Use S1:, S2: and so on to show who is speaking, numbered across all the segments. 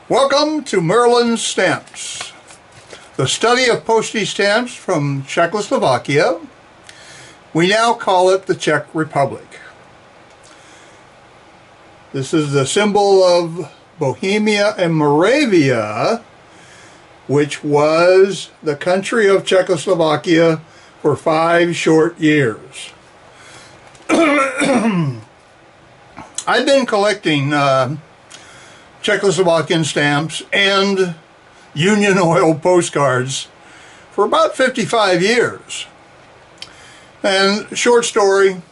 S1: Welcome to Merlin's Stamps, the study of postage stamps from Czechoslovakia. We now call it the Czech Republic. This is the symbol of Bohemia and Moravia, which was the country of Czechoslovakia for 5 short years. I've been collecting Czechoslovakian stamps and Union Oil postcards for about 55 years. And short story,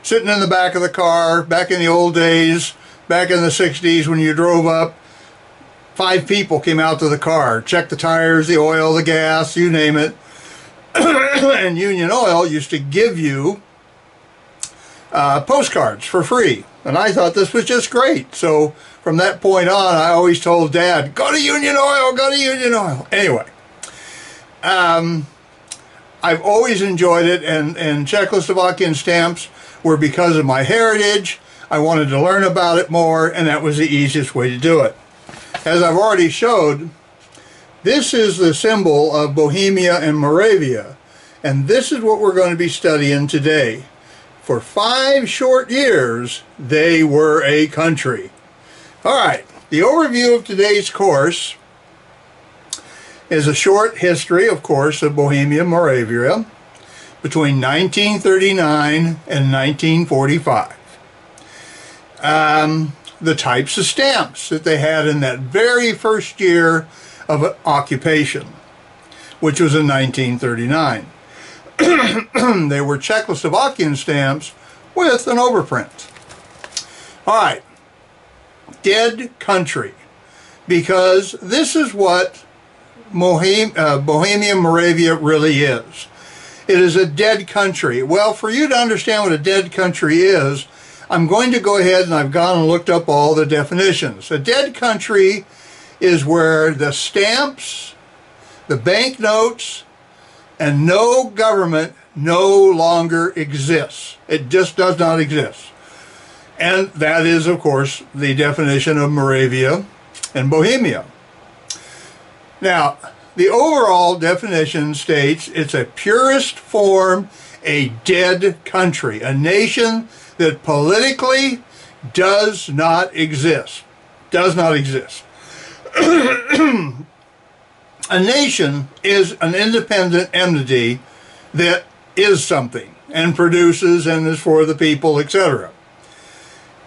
S1: sitting in the back of the car, back in the old days, back in the 60s when you drove up, 5 people came out to the car, checked the tires, the oil, the gas, you name it. And Union Oil used to give you postcards for free. And I thought this was just great. So from that point on, I always told Dad, go to Union Oil, go to Union Oil. Anyway, I've always enjoyed it, and Czechoslovakian stamps were because of my heritage. I wanted to learn about it more, and that was the easiest way to do it. As I've already showed, this is the symbol of Bohemia and Moravia, and this is what we're going to be studying today. For 5 short years, they were a country. All right, the overview of today's course is a short history, of course, of Bohemia and Moravia between 1939 and 1945. The types of stamps that they had in that very first year of occupation, which was in 1939. They were Czechoslovakian stamps with an overprint. All right, dead country, because this is what Bohemia and Moravia really is. It is a dead country. Well, for you to understand what a dead country is, I'm going to go ahead and I've gone and looked up all the definitions. A dead country is where the stamps, the banknotes, and no government no longer exists. It just does not exist. And that is, of course, the definition of Moravia and Bohemia. Now, the overall definition states it's a purest form, a dead country, a nation that politically does not exist. Does not exist. A nation is an independent entity that is something and produces and is for the people, etc.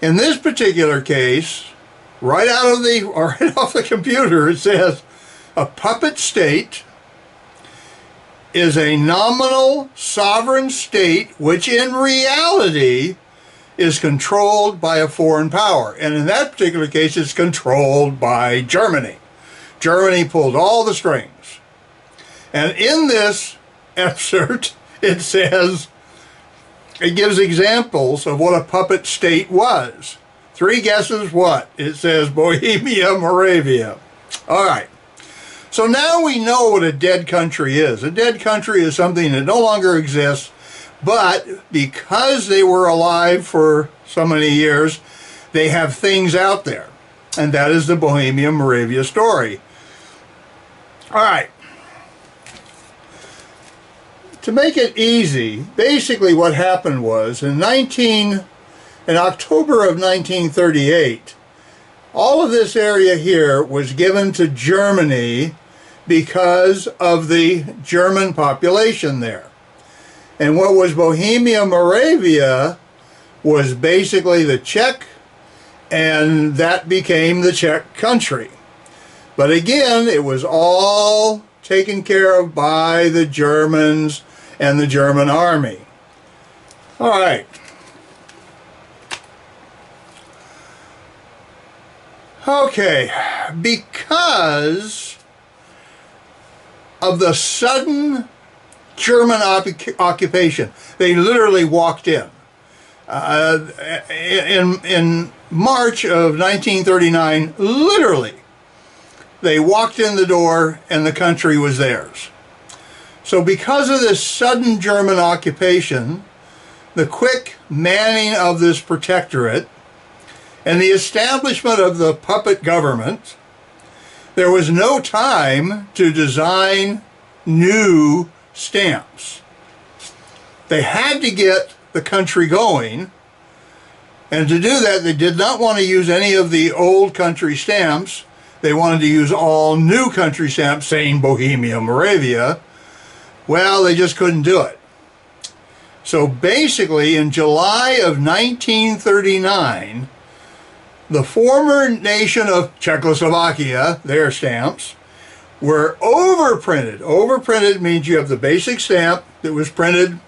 S1: In this particular case, right off the computer, it says a puppet state is a nominal sovereign state which in reality is controlled by a foreign power. And in that particular case, it's controlled by Germany. Germany pulled all the strings. And in this excerpt, it says, it gives examples of what a puppet state was. 3 guesses what? It says Bohemia, Moravia. All right. So now we know what a dead country is. A dead country is something that no longer exists, but because they were alive for so many years, they have things out there. And that is the Bohemia and Moravia story. All right. To make it easy, basically what happened was in October of 1938, all of this area here was given to Germany because of the German population there. And what was Bohemia Moravia was basically the Czech, and that became the Czech country. But again, it was all taken care of by the Germans and the German army. All right. Okay, because of the sudden German occupation, they literally walked in. In March of 1939, literally, they walked in the door and the country was theirs. So because of this sudden German occupation, the quick manning of this protectorate, and the establishment of the puppet government, there was no time to design new stamps. They had to get the country going, and to do that they did not want to use any of the old country stamps. They wanted to use all new country stamps saying Bohemia and Moravia. Well, they just couldn't do it. So basically, in July of 1939, the former nation of Czechoslovakia, their stamps, were overprinted. Overprinted means you have the basic stamp that was printed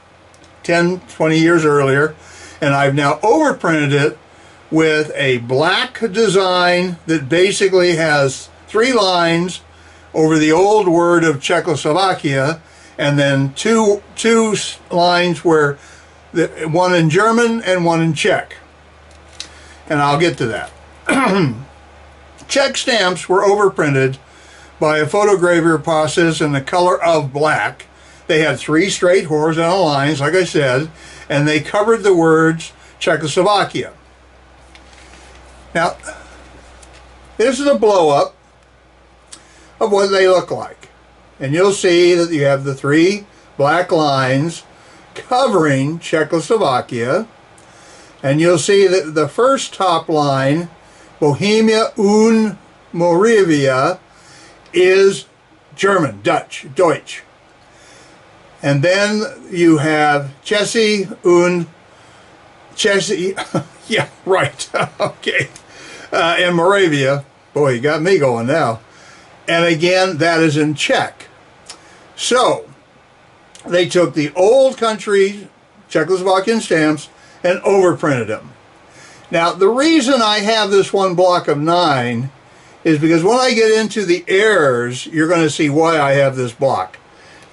S1: 10, 20 years earlier, and I've now overprinted it with a black design that basically has 3 lines over the old word of Czechoslovakia, and then two lines where one in German and one in Czech. And I'll get to that. Czech stamps were overprinted by a photograver process in the color of black. They had 3 straight horizontal lines, like I said, and they covered the words Czechoslovakia. Now, this is a blow-up of what they look like. And you'll see that you have the 3 black lines covering Czechoslovakia. And you'll see that the first top line, Bohemia and Moravia, is German, Dutch, Deutsch. And then you have Czechy and yeah, right, okay, and Moravia. Boy, you got me going now. And again, that is in Czech. So, they took the old country Czechoslovakian stamps and overprinted them. Now, the reason I have this one block of 9 is because when I get into the errors, you're going to see why I have this block.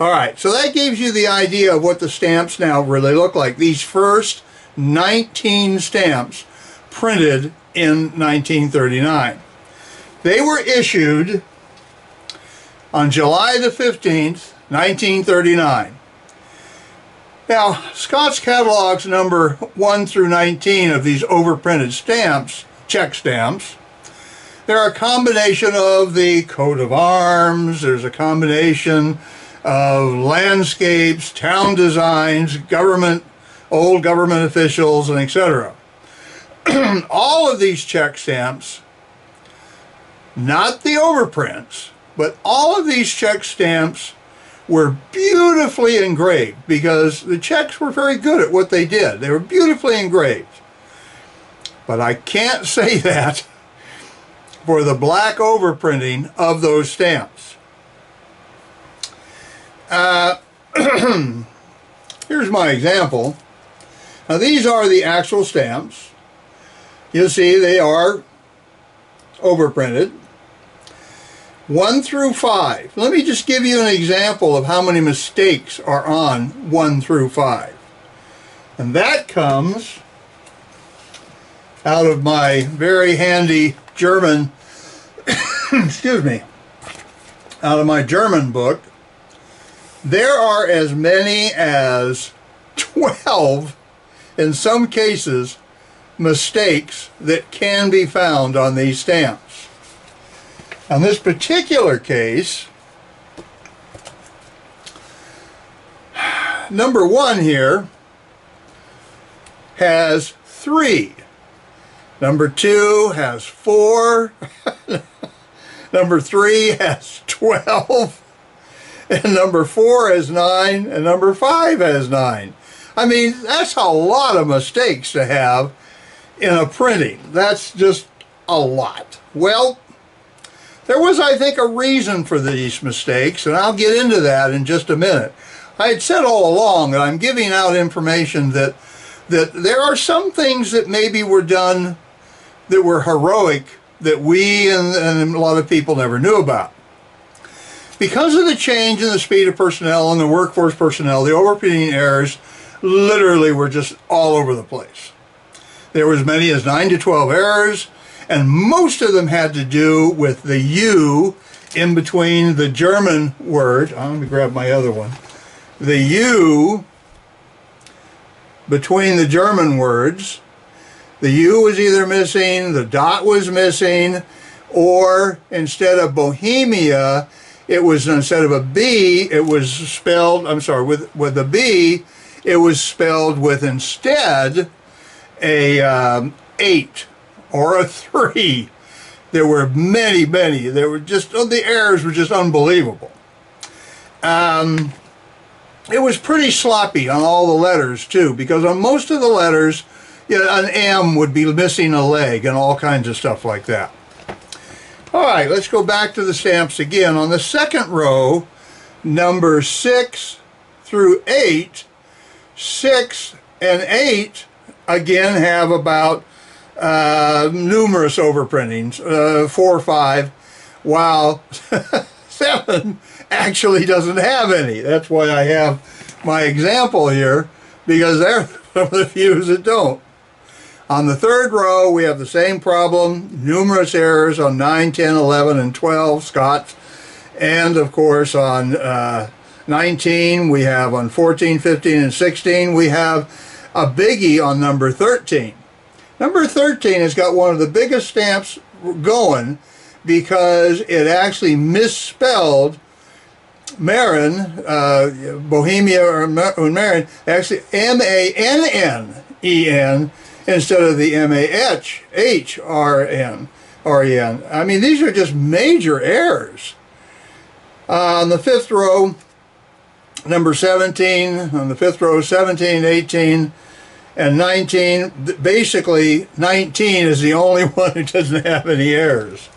S1: Alright, so that gives you the idea of what the stamps now really look like. These first 19 stamps printed in 1939. They were issued on July the 15th, 1939. Now, Scott's catalogs number 1 through 19 of these overprinted stamps, Czech stamps. They're a combination of the coat of arms, there's a combination of landscapes, town designs, old government officials, and etc. All of these Czech stamps, not the overprints, but all of these Czech stamps were beautifully engraved because the Czechs were very good at what they did. They were beautifully engraved. But I can't say that for the black overprinting of those stamps. Here's my example. Now these are the actual stamps. You'll see they are overprinted. 1 through 5. Let me just give you an example of how many mistakes are on 1 through 5. And that comes out of my very handy German, excuse me, out of my German book. There are as many as 12, in some cases, mistakes that can be found on these stamps. On this particular case, number 1 here has 3. Number 2 has 4. Number 3 has 12. And number 4 has 9. And number 5 has 9. I mean, that's a lot of mistakes to have in a printing. That's just a lot. Well, there was, I think, a reason for these mistakes, and I'll get into that in just a minute. I had said all along that I'm giving out information that there are some things that maybe were done that were heroic that we and a lot of people never knew about. Because of the change in the speed of personnel and the workforce personnel, the overprinting errors literally were just all over the place. There were as many as 9 to 12 errors, and most of them had to do with the U in between the German word. Let me grab my other one. The U between the German words. The U was either missing, the dot was missing, Or instead of Bohemia, it was, instead of a B, it was spelled, I'm sorry, with a B, it was spelled with instead a 8 or a 3. There were many. There were just, the errors were just unbelievable. It was pretty sloppy on all the letters too, because on most of the letters, an M would be missing a leg and all kinds of stuff like that. All right, let's go back to the stamps again. On the second row, number 6 through 8, 6 and 8 again have about numerous overprintings, 4 or 5, while 7 actually doesn't have any. That's why I have my example here, because they're some of the few that don't. On the third row, we have the same problem, numerous errors on 9, 10, 11, and 12, Scots. And of course on 19, we have on 14, 15, and 16, we have a biggie on number 13. Number 13 has got one of the biggest stamps going, because it actually misspelled Marin, Bohemia and Marin, actually M-A-N-N-E-N instead of the M-A-H-R-N-R-E-N. I mean, these are just major errors. On the fifth row, number 17, on the fifth row, 17, 18, and 19. Basically, 19 is the only one who doesn't have any errors.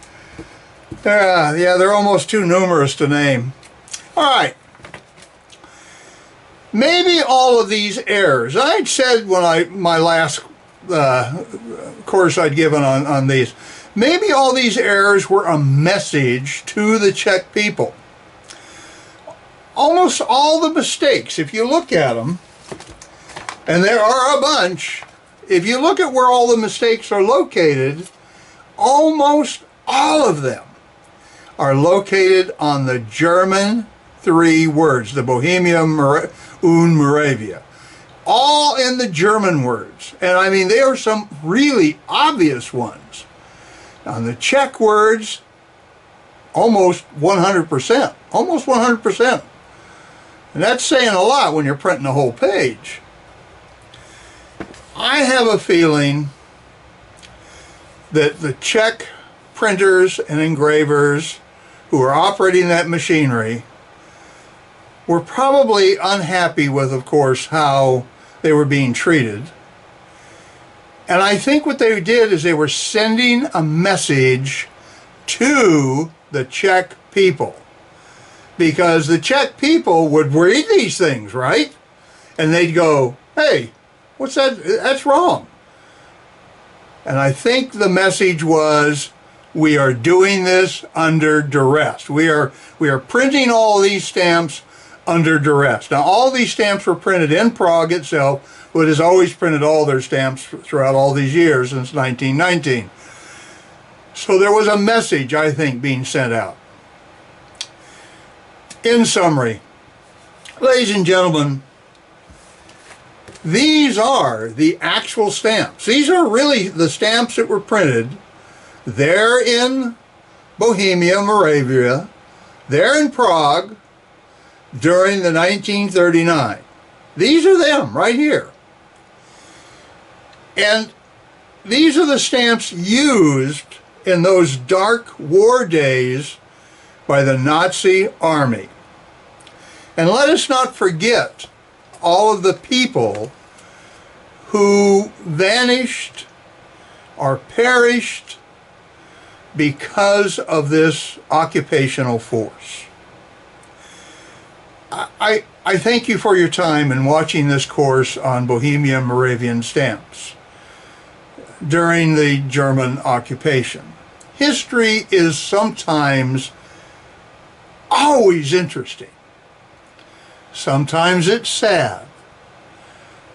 S1: Yeah, they're almost too numerous to name. All right. Maybe all of these errors, I'd said when my last course I'd given on these, maybe all these errors were a message to the Czech people. Almost all the mistakes, if you look at them, and there are a bunch, if you look at where all the mistakes are located, almost all of them are located on the German 3 words, the Bohemia and Moravia. All in the German words. And I mean, there are some really obvious ones. On the Czech words, almost 100%. Almost 100%. And that's saying a lot when you're printing a whole page. I have a feeling that the Czech printers and engravers who are operating that machinery were probably unhappy with, of course, how they were being treated. And I think what they did is they were sending a message to the Czech people. Because the Czech people would read these things, right? And they'd go, hey, what's that? That's wrong. And I think the message was, we are doing this under duress. We are printing all these stamps under duress. Now, all these stamps were printed in Prague itself, but has always printed all their stamps throughout all these years since 1919. So there was a message, I think, being sent out. In summary, ladies and gentlemen, these are the actual stamps. These are really the stamps that were printed. They're in Bohemia, Moravia. They're in Prague during the 1939. These are them right here. And these are the stamps used in those dark war days by the Nazi army. And let us not forget all of the people who vanished or perished because of this occupational force. I thank you for your time in watching this course on Bohemian Moravian stamps during the German occupation. History is sometimes always interesting. Sometimes it's sad.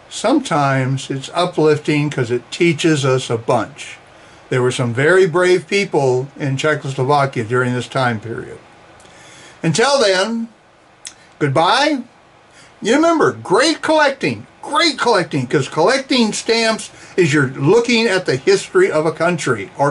S1: Sometimes it's uplifting because it teaches us a bunch. There were some very brave people in Czechoslovakia during this time period. Until then, goodbye. You remember, great collecting, because collecting stamps is you're looking at the history of a country or